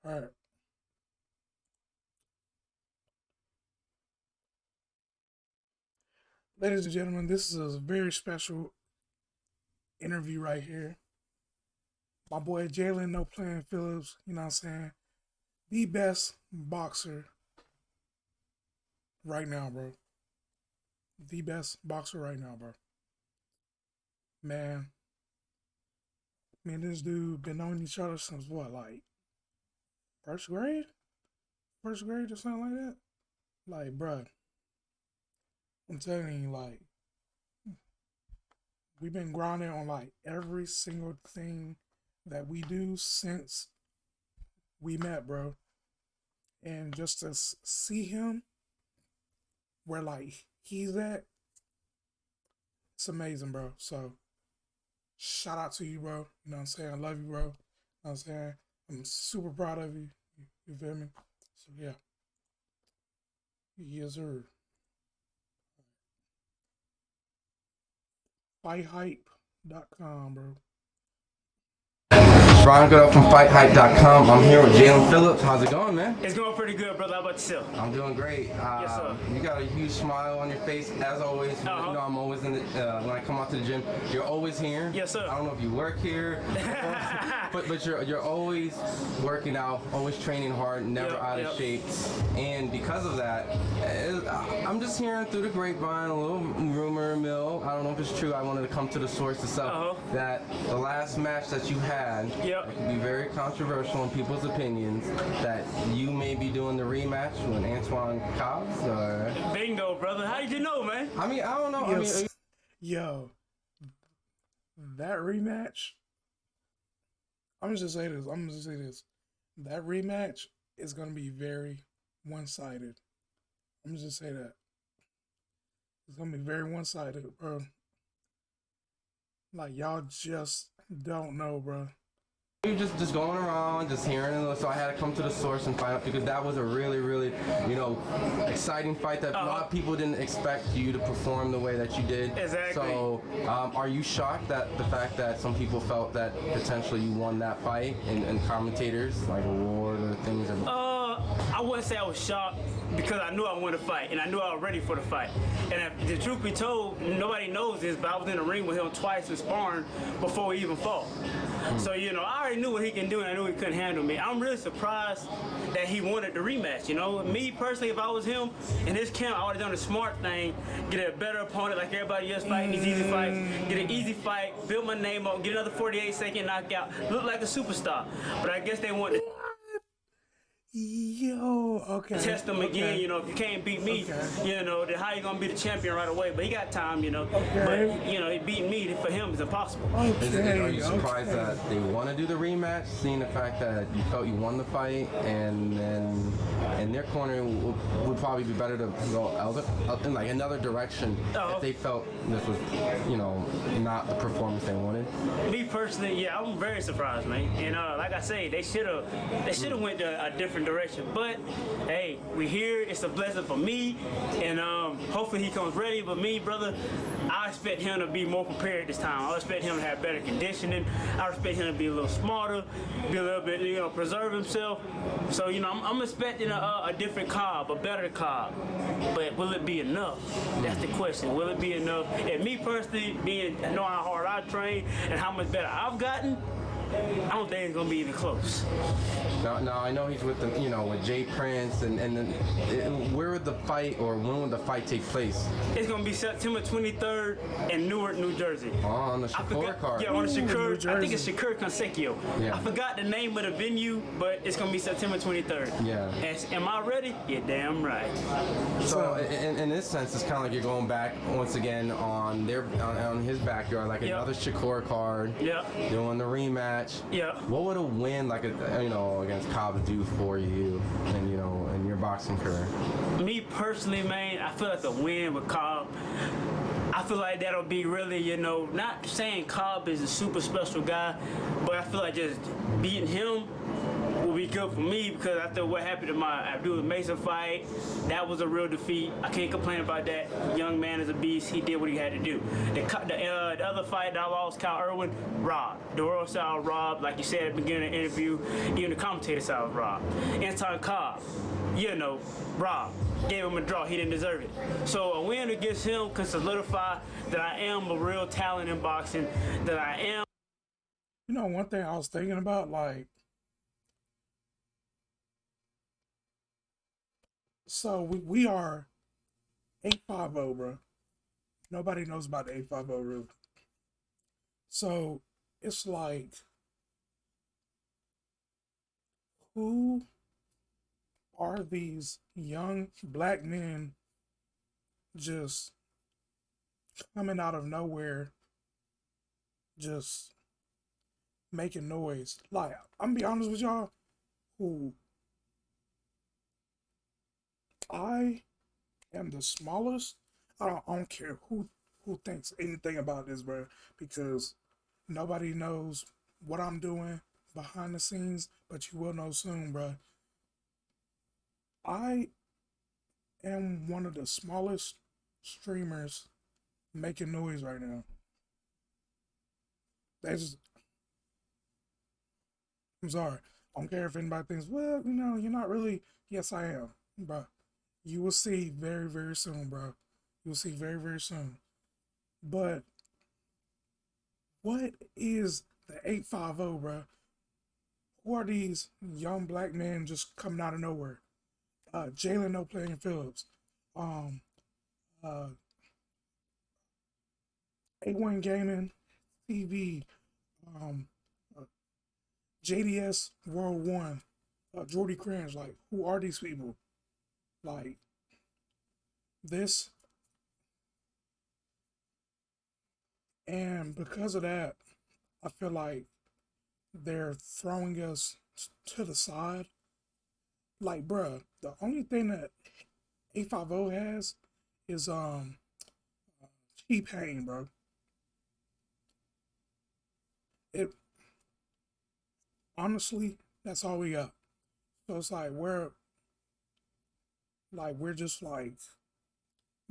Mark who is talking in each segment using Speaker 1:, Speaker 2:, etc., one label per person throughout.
Speaker 1: All right. Ladies and gentlemen, this is a very special interview right here. My boy Jaylan, no playing Phillips, you know what I'm saying? The best boxer right now, bro. The best boxer right now, bro. Man, me and this dude been knowing each other since what, like first grade? First grade or something like that? Like, bruh, I'm telling you, like, we've been grinding on like every single thing that we do since we met, bro. And just to see him where like he's at, it's amazing, bro. So shout out to you, bro. You know what I'm saying? I love you, bro. You know what I'm saying? I'm super proud of you. You feel me? So yeah. Yes, sir. FightHype.com, bro.
Speaker 2: Ron Goodell from FightHype.com. I'm here with Jaylan Phillips. How's it going, man?
Speaker 3: It's going pretty good, brother. How about yourself?
Speaker 2: I'm doing great.
Speaker 3: Yes, sir.
Speaker 2: You got a huge smile on your face, as always. You know, I'm always in the, when I come out to the gym, you're always here.
Speaker 3: Yes, sir.
Speaker 2: I don't know if you work here, but you're always working out, always training hard, never out of shape. And because of that, I'm just hearing through the grapevine, a little rumor mill. I don't know if it's true. I wanted to come to the source itself. That the last match that you had, it can be very controversial in people's opinions, that you may be doing the rematch with Antoine Cobbs, or...
Speaker 3: Bingo, brother. How did you know, man?
Speaker 2: I mean, I don't know.
Speaker 1: Yes.
Speaker 2: I mean,
Speaker 1: Yo, that rematch, I'm gonna just say this. That rematch is gonna be very one-sided. I'm gonna just say that. It's gonna be very one-sided, bro. Like, y'all just don't know, bro.
Speaker 2: You're just going around, just hearing it, so I had to come to the source and find out, because that was a really, really, exciting fight that a lot of people didn't expect you to perform the way that you did.
Speaker 3: Exactly.
Speaker 2: So, are you shocked that the fact that some people felt that potentially you won that fight, and commentators like award or things?
Speaker 3: I wouldn't say I was shocked, because I knew I wanted to fight, and I knew I was ready for the fight. And if the truth be told, nobody knows this, but I was in the ring with him twice in sparring before we even fought. So, I already knew what he can do, and I knew he couldn't handle me. I'm really surprised that he wanted the rematch, Me, personally, if I was him, in his camp, I would have done the smart thing, get a better opponent like everybody else fighting these easy fights, get an easy fight, build my name up, get another 48-second knockout, look like a superstar. But I guess they wanted to test him again, if you can't beat me, then how you gonna be the champion right away? But he got time, But he beat me, for him is impossible.
Speaker 2: Are you surprised that they want to do the rematch, seeing the fact that you felt you won the fight, and then in their corner would probably be better to go in like another direction if they felt this was, not the performance they wanted?
Speaker 3: Me personally, yeah, I'm very surprised, man. And like I say, they should have went a different direction. But hey, we here. It's a blessing for me, and hopefully he comes ready. But me, brother, I expect him to be more prepared this time. I expect him to have better conditioning. I expect him to be a little smarter, be a little bit, preserve himself. So I'm expecting a different Cobb, a better Cobb. But will it be enough? That's the question. Will it be enough? And me personally, knowing how hard I train and how much better I've gotten, I don't think it's gonna be even close.
Speaker 2: Now I know he's with the, with Jay Prince, and then where would the fight, or when would the fight take place?
Speaker 3: It's gonna be September 23rd in Newark, New Jersey.
Speaker 2: Oh, on the Shakur card.
Speaker 3: Yeah, on the Shakur. I think it's Shakur Consecutive.
Speaker 2: Yeah.
Speaker 3: I forgot the name of the venue, but it's gonna be September 23rd.
Speaker 2: Yeah.
Speaker 3: And am I ready? You're damn right.
Speaker 2: So in this sense, it's kind of like you're going back once again on his backyard, like another Shakur card.
Speaker 3: Yeah.
Speaker 2: Doing the rematch.
Speaker 3: Yeah.
Speaker 2: What would a win like against Cobb do for you, and in your boxing career?
Speaker 3: Me personally, man, I feel like a win with Cobb, I feel like that'll be really, not saying Cobb is a super special guy, but I feel like just beating him will be good real for me because after what happened to my Abdullah Mason fight, that was a real defeat. I can't complain about that. Young man is a beast. He did what he had to do. The other fight that I lost, Kyle Irwin, robbed. The world style robbed, like you said at the beginning of the interview. Even the commentator style robbed. Anton Cobb, robbed. Gave him a draw. He didn't deserve it. So a win against him can solidify that I am a real talent in boxing. That I am.
Speaker 1: You know, one thing I was thinking about, like, so we are 850, bro. Nobody knows about the 850 really. So it's like, who are these young black men just coming out of nowhere, just making noise? Like, I'm gonna be honest with y'all, who I am the smallest. I don't care who thinks anything about this, bro, because nobody knows what I'm doing behind the scenes, but you will know soon, bro. I am one of the smallest streamers making noise right now. I'm sorry. I don't care if anybody thinks, well, you're not really. Yes, I am, bro. You will see very, very soon, bro. You will see very, very soon. But what is the 850, bro? Who are these young black men just coming out of nowhere? Jaylan no playing Phillips. A1 Gaming TV. JDS World 1. Jordy Cringe. Like, who are these people? Like, this. And because of that, I feel like they're throwing us to the side. Like, bruh, the only thing that 850 has is T-Pain, bro. Honestly, that's all we got. So it's like we're just like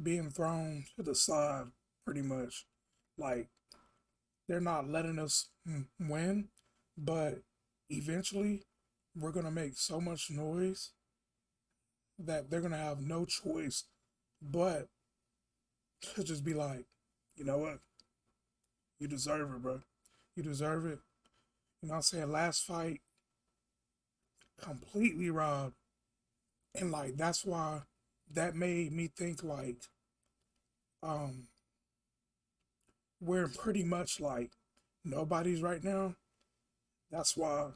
Speaker 1: being thrown to the side pretty much. Like, they're not letting us win, but eventually we're gonna make so much noise that they're gonna have no choice but to just be like, you know what? You deserve it, bro. You deserve it. You know what I'm saying? Last fight, completely robbed. And like, that's why that made me think like, we're pretty much like nobody's right now. That's why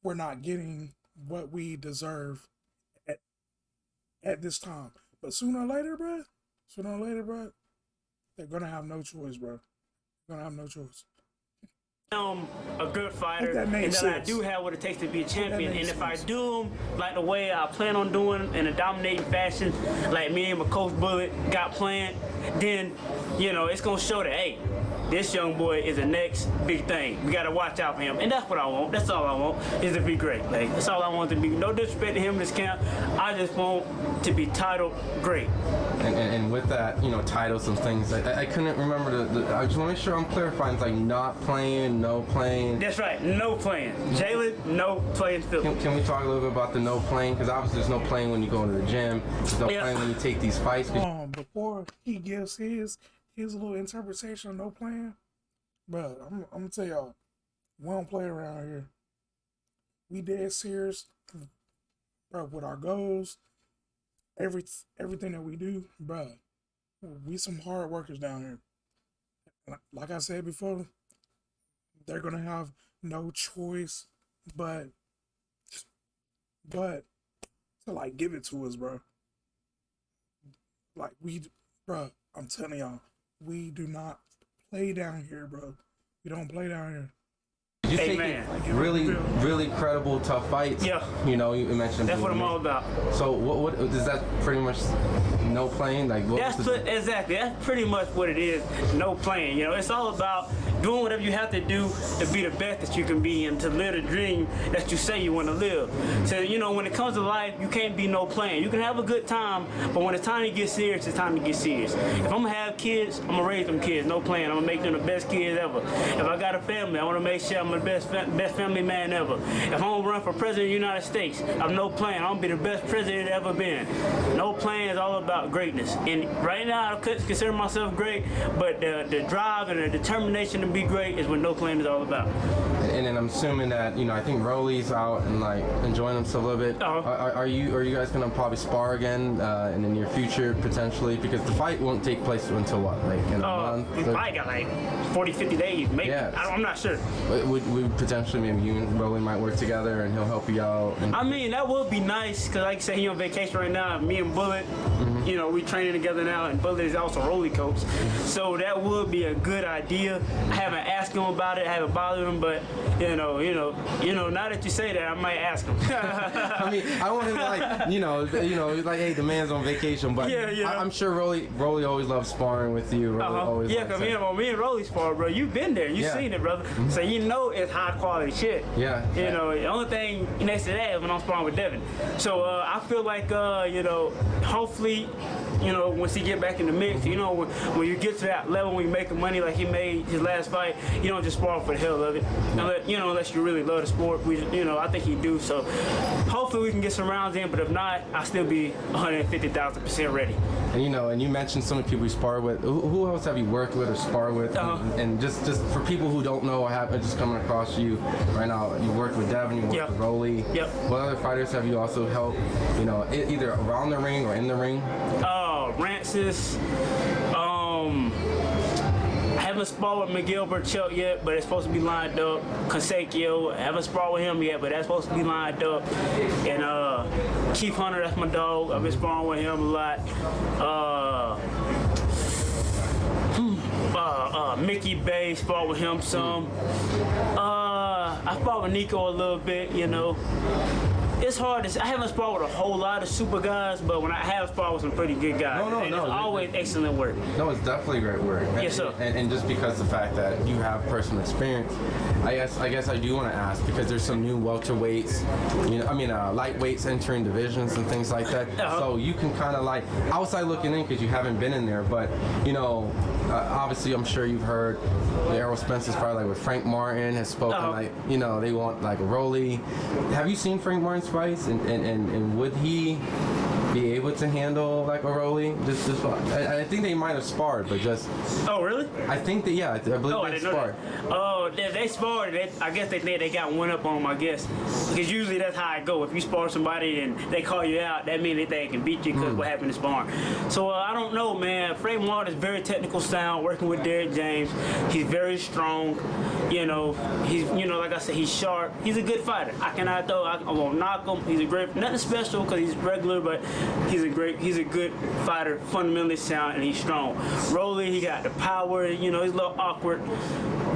Speaker 1: we're not getting what we deserve at this time. But sooner or later, bro, they're gonna have no choice, bro. They're gonna have no choice.
Speaker 3: I'm a good fighter, and that I do have what it takes to be a champion. And if I do them like the way I plan on doing in a dominating fashion, like me and my coach Bullet got planned, then it's gonna show that, hey, this young boy is the next big thing. We gotta watch out for him, and that's what I want. That's all I want, is to be great. Like, that's all I want to be. No disrespect to him in this camp. I just want to be titled great.
Speaker 2: And with that, titles and things, I couldn't remember I just want to make sure I'm clarifying. It's like not playing, no playing.
Speaker 3: That's right, no playing. Jaylan, no playing Phillips.
Speaker 2: Can we talk a little bit about the no playing? Because obviously there's no playing when you go into the gym. There's no playing when you take these fights.
Speaker 1: Before he gives his little interpretation of no playing, bro, I'm gonna tell y'all, we don't play around here. We dead serious, bro, with our goals, everything that we do, bro. We some hard workers down here. Like I said before, they're gonna have no choice but to like give it to us, bro. Like, bro, I'm telling y'all, we do not play down here, bro. We don't play down here.
Speaker 2: You take really credible, tough fights.
Speaker 3: Yeah.
Speaker 2: You mentioned.
Speaker 3: That's what I'm all about.
Speaker 2: So what is that? Pretty much no playing. Like
Speaker 3: exactly. That's pretty much what it is. No playing. It's all about doing whatever you have to do to be the best that you can be and to live the dream that you say you want to live. So, you know, when it comes to life, you can't be no playing. You can have a good time, but when it's time to get serious, it's time to get serious. If I'm gonna have kids, I'm gonna raise them kids, no playing. I'm gonna make them the best kids ever. If I got a family, I want to make sure I'm the best family man ever. If I'm gonna run for president of the United States, I'm no playing. I'm gonna be the best president ever been. No playing is all about greatness. And right now, I consider myself great, but the drive and the determination to be great is what no playing is all about.
Speaker 2: And then I'm assuming that, you know, I think Rolly's out and like enjoying himself a little bit. Are you guys gonna probably spar again in the near future potentially? Because the fight won't take place until what, like in a month?
Speaker 3: We probably got like 40, 50 days, maybe. Yeah. I'm not sure.
Speaker 2: Would we potentially, maybe you and Rolly might work together and he'll help you out?
Speaker 3: I mean, that would be nice because, like I said, he on vacation right now. Me and Bullet, you know, we training together now, and Bullet is also Rolly coach. So that would be a good idea. I haven't asked him about it. I haven't bothered him, but you know. Now that you say that, I might ask him.
Speaker 2: I mean, I want him to like, you know, like, hey, the man's on vacation, but yeah. I'm sure Rolly always loves sparring with you.
Speaker 3: Yeah, because me and Rolly spar, bro. You've been there. You've seen it, brother. So you know it's high quality shit.
Speaker 2: Yeah.
Speaker 3: You know, the only thing next to that is when I'm sparring with Devin. So I feel like, you know, hopefully, you know, once he get back in the mix, you know, when you get to that level when you're making money like he made his last fight, you don't just spar for the hell of it. Unless you really love the sport. I think he do. So hopefully we can get some rounds in, but if not, I'll still be 150,000% ready.
Speaker 2: And you mentioned some of the people you spar with. Who else have you worked with or spar with? And just for people who don't know, just coming across you right now, you worked with Devin, you worked with Rolly.
Speaker 3: Yep.
Speaker 2: What other fighters have you also helped, either around the ring or in the ring?
Speaker 3: Rancis. I haven't sparred with Miguel Burchelt yet, but it's supposed to be lined up. Consequio, I haven't sparred with him yet, but that's supposed to be lined up. And Keith Hunter, that's my dog. I've been sparring with him a lot. Mickey Bay, sparred with him some. I sparred with Nico a little bit, you know. It's hard I haven't sparred with a whole lot of super guys, but when I have sparred with some pretty good guys, it's always excellent work.
Speaker 2: No, it's definitely great work.
Speaker 3: Yes, sir.
Speaker 2: And just because the fact that you have personal experience, I guess I do want to ask, because there's some new welterweights, lightweights entering divisions and things like that. So you can kind of like outside looking in because you haven't been in there, but obviously I'm sure you've heard the Errol Spence's fight, like with Frank Martin has spoken, they want like a Rolly. Have you seen Frank Martin's fights, and would he be able to handle like a Rolly? I think they might have sparred, but just.
Speaker 3: Oh really?
Speaker 2: I think that I believe they sparred.
Speaker 3: Oh, they sparred. I guess they got one up on them. I guess because usually that's how it go. If you spar somebody and they call you out, that means they think they can beat you because what happened in sparring. So I don't know, man. Frank Martin is very technical sound. Working with Derek James, he's very strong. He's like I said, he's sharp. He's a good fighter. I won't knock him. He's a great, nothing special because he's regular, but he's a good fighter, fundamentally sound, and he's strong. Rolly, he got the power, he's a little awkward,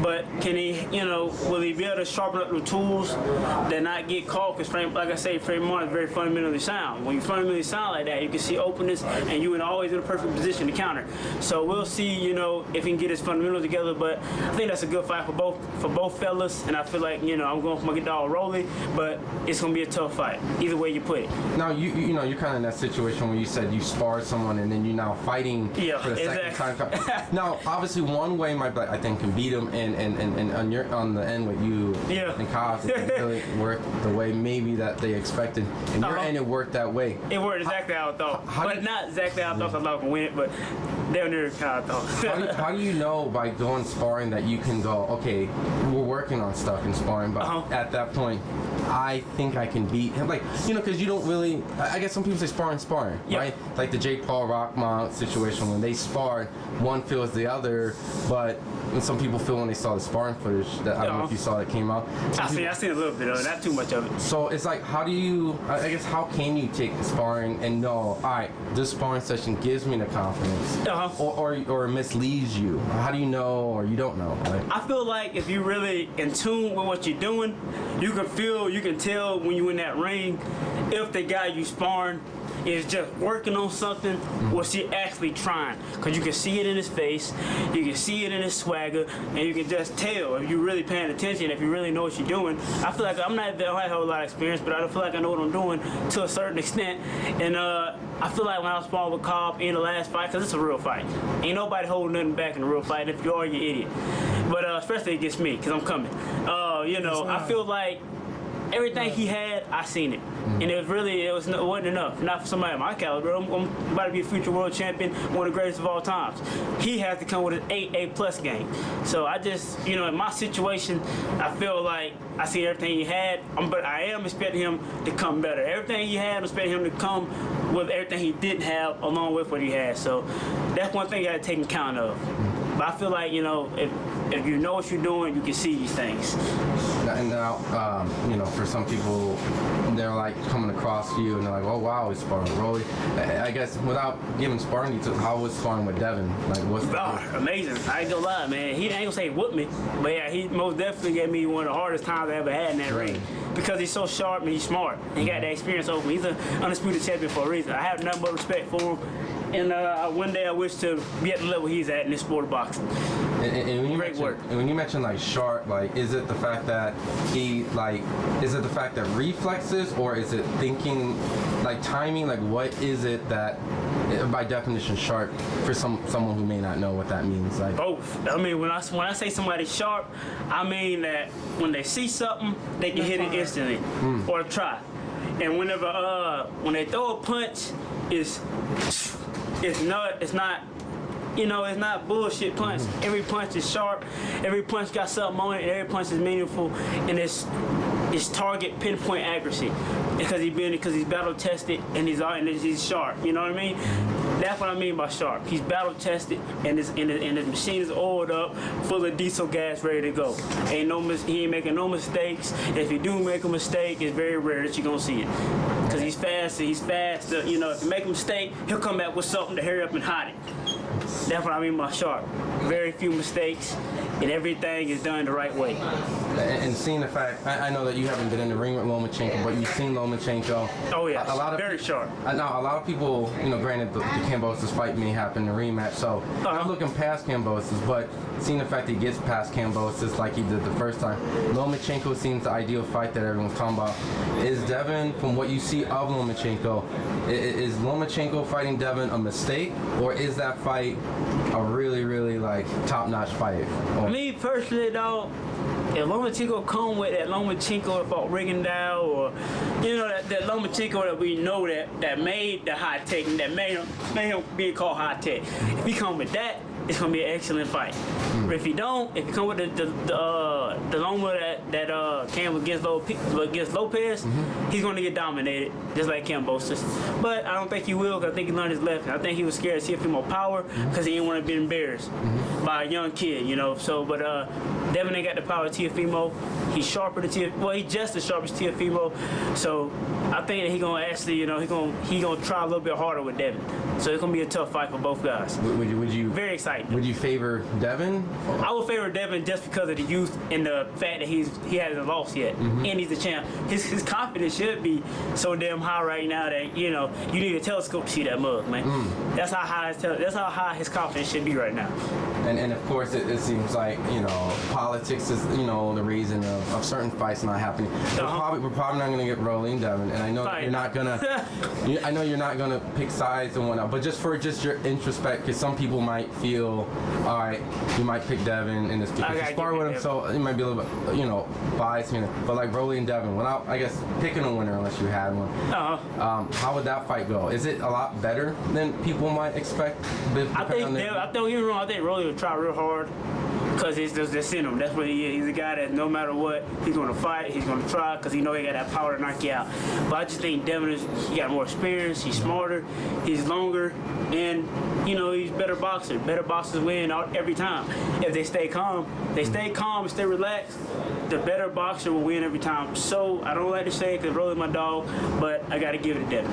Speaker 3: but can he, will he be able to sharpen up the tools that not get caught? Because like I say, Frank Martin is very fundamentally sound. When you fundamentally sound like that, you can see openness, and you're always in a perfect position to counter. So we'll see, if he can get his fundamentals together, but I think that's a good fight for both fellas, and I feel like, I'm going for my good dog Rolly, but it's going to be a tough fight, either way you put it.
Speaker 2: Now, you're kind of in that situation where you said you sparred someone and then you're now fighting for the second time. Now, obviously, one way I think can beat him, and on the end with you and Kyle, it didn't really work the way maybe that they expected. And your end, it worked that way.
Speaker 3: It worked exactly how I thought. But not exactly how I thought I could win it, but down there how I thought.
Speaker 2: How do you know by going sparring that you can go, okay, we're working on stuff in sparring, but at that point, I think I can beat him? Like, because you don't really, I guess some people say sparring, right? Like the Jake Paul Rockmount situation, when they sparred, one feels the other, but when some people feel when they saw the sparring footage, that I don't know if you saw that came out. I
Speaker 3: seen a little bit of it, not too much of it.
Speaker 2: So it's like, how can you take the sparring and know, all right, this sparring session gives me the confidence, or misleads you? How do you know, or you don't know? Right?
Speaker 3: I feel like if you're really in tune with what you're doing, you can tell when you're in that ring if the guy you sparring is just working on something, or is he actually trying? Because you can see it in his face, you can see it in his swagger, and you can just tell if you're really paying attention, if you really know what you're doing. I feel like I don't have a whole lot of experience, but I feel like I know what I'm doing to a certain extent. And I feel like when I was sparring with Cobb in the last fight, because it's a real fight, ain't nobody holding nothing back in a real fight. If you are, you're an idiot. But especially against me, because I'm coming. I feel like everything he had, I seen it. And it wasn't enough. Not for somebody of my caliber. I'm about to be a future world champion, one of the greatest of all times. He has to come with an A+ game. So I just, in my situation, I feel like I see everything he had, but I am expecting him to come better. Everything he had, I'm expecting him to come with everything he didn't have, along with what he had. So that's one thing you got to take account of. But I feel like, if you know what you're doing, you can see these things.
Speaker 2: And now, for some people, they're like coming across you and they're like, oh wow, he's sparring with Rolly. I guess without giving sparring details, how was sparring with Devin? Like, what's
Speaker 3: amazing. I ain't gonna lie, man. He ain't gonna say whoop me, but yeah, he most definitely gave me one of the hardest times I ever had in that ring. Because he's so sharp and he's smart. He got that experience over me. He's an undisputed champion for a reason. I have nothing but respect for him. And one day I wish to be at the level he's at in this sport of boxing.
Speaker 2: And when you mention like sharp, like, is it the fact that reflexes, or is it thinking, like timing? Like, what is it that, by definition, sharp for someone who may not know what that means? Like
Speaker 3: both. I mean, when I say somebody's sharp, I mean that when they see something, they can hit it instantly or try. And when they throw a punch, it's not bullshit punch. Every punch is sharp. Every punch got something on it. And every punch is meaningful, and it's target pinpoint accuracy. Because he's battle tested and he's sharp. You know what I mean? That's what I mean by sharp. He's battle tested and his machine is oiled up, full of diesel gas, ready to go. He ain't making no mistakes. If you do make a mistake, it's very rare that you're gonna see it. Because he's fast. If you make a mistake, he'll come back with something to hurry up and hide it. That's what I mean by sharp. Very few mistakes, and everything is done the right way.
Speaker 2: And seeing the fact, I know that you haven't been in the ring with Lomachenko, but you've seen Lomachenko.
Speaker 3: Oh yeah, very sharp.
Speaker 2: I know a lot of people, granted the Kambosos fight may happen in the rematch, so I'm looking past Kambosos, but seeing the fact that he gets past Kambosos like he did the first time, Lomachenko seems the ideal fight that everyone's talking about. Is Devin, from what you see of Lomachenko, is Lomachenko fighting Devin a mistake, or is that fight a really, really like top-notch fight?
Speaker 3: Me personally, though, if Lomachenko come with that Lomachenko that fought Rigondeaux, or that Lomachenko that we know that made the high tech and that made him be called high tech, if he come with that, it's gonna be an excellent fight. But if he come with the Loma that came against Lopez, he's gonna get dominated just like Kambosos. But I don't think he will, because I think he learned his lesson. I think he was scared to see a few more power because he didn't want to be embarrassed by a young kid, So, but Devin ain't got the power of Teofimo. He's sharper than Teofimo. Well, he's just as sharp as Teofimo. So I think that he gonna actually, he gonna try a little bit harder with Devin. So it's gonna be a tough fight for both guys.
Speaker 2: Would you
Speaker 3: very exciting?
Speaker 2: Would you favor Devin?
Speaker 3: I would favor Devin just because of the youth and the fact that he hasn't lost yet, and he's the champ. His confidence should be so damn high right now that you need a telescope to see that mug, man. That's how high his confidence should be right now.
Speaker 2: And of course it seems like politics is the reason of certain fights not happening. We're probably not gonna get Rolly and Devin, and I know that you're not gonna. I know you're not gonna pick sides and whatnot, but just your introspect, because some people might feel, all right, you might pick Devin in this because you spar with him, so it might be a little bit biased here. But like Rolly and Devin, without picking a winner unless you had one, how would that fight go? Is it a lot better than people might expect?
Speaker 3: I think Rolly would try real hard. Because it's just in him. That's what he is. He's a guy that no matter what, he's going to fight, he's going to try, because he got that power to knock you out. But I just think Devin he got more experience, he's smarter, he's longer, and he's better boxer. Better boxers win every time. If they stay calm, and stay relaxed, the better boxer will win every time. So I don't like to say it because Rolly's my dog, but I got to give it to Devin.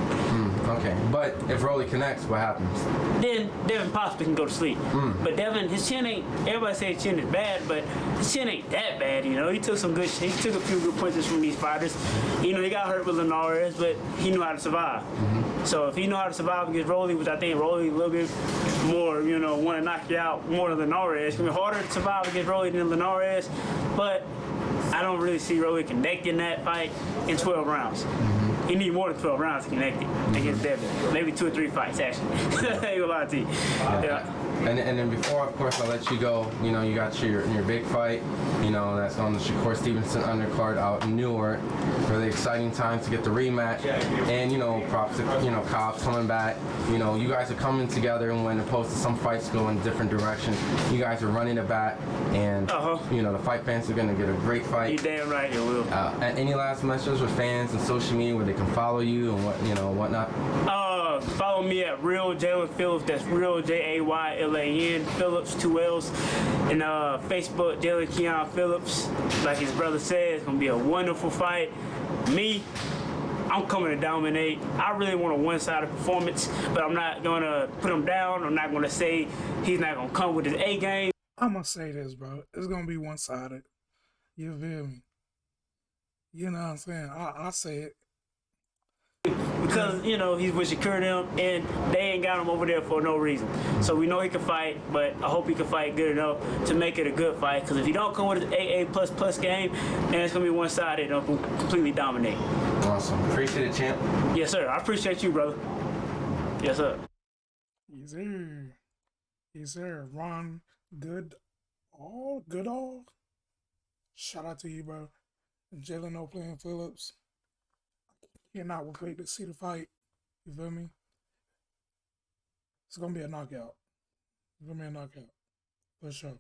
Speaker 2: Okay, but if Rolly connects, what happens?
Speaker 3: Then Devin possibly can go to sleep. But Devin, his chin ain't. Everybody say his chin is bad, but his chin ain't that bad. You know, he took a few good punches from these fighters. You know, he got hurt with Linares, but he knew how to survive. So if he knew how to survive against Rolly, which I think Rolly a little bit more, you know, want to knock you out more than Linares. It's gonna be harder to survive against Rolly than Linares, but I don't really see Rolly connecting that fight in 12 rounds. He need more than 12 rounds to connect it against Devin. Maybe 2 or 3 fights, actually. I ain't gonna lie to you. Yeah.
Speaker 2: And then before, of course, I let you go, you know, you got your big fight, you know, that's on the Shakur Stevenson undercard out in Newark. Really exciting times to get the rematch. And, you know, props to, you know, Cobb's coming back. You know, you guys are coming together, and when opposed to some fights go in different directions, you guys are running it back. And, you know, the fight fans are going to get a great fight.
Speaker 3: You damn right you will.
Speaker 2: And any last messages with fans and social media where they can follow you and what, you know, whatnot?
Speaker 3: Follow me at Real Jaylan Phillips. That's Real Jaylan Phillips 2 L's. And Facebook Jaylan Keon Phillips. Like his brother said, it's gonna be a wonderful fight. Me, I'm coming to dominate. I really want a one-sided performance, but I'm not gonna put him down. I'm not gonna say he's not gonna come with his A game.
Speaker 1: I'm gonna say this, bro. It's gonna be one-sided. You feel me? You know what I'm saying? I say it.
Speaker 3: Because, you know, he's with Shakur them, and they ain't got him over there for no reason. So we know he can fight, but I hope he can fight good enough to make it a good fight. Because if he don't come with his AA++ game, then it's going to be one-sided and completely dominate.
Speaker 2: Awesome. Appreciate it, champ.
Speaker 3: Yes, sir. I appreciate you, brother. Yes, sir.
Speaker 1: Yes, sir. Yes, sir. Ron Goodall. Shout out to you, bro. Jaylan playing Phillips. Cannot wait to see the fight. You feel me? It's gonna be a knockout. It's gonna be a knockout. For sure.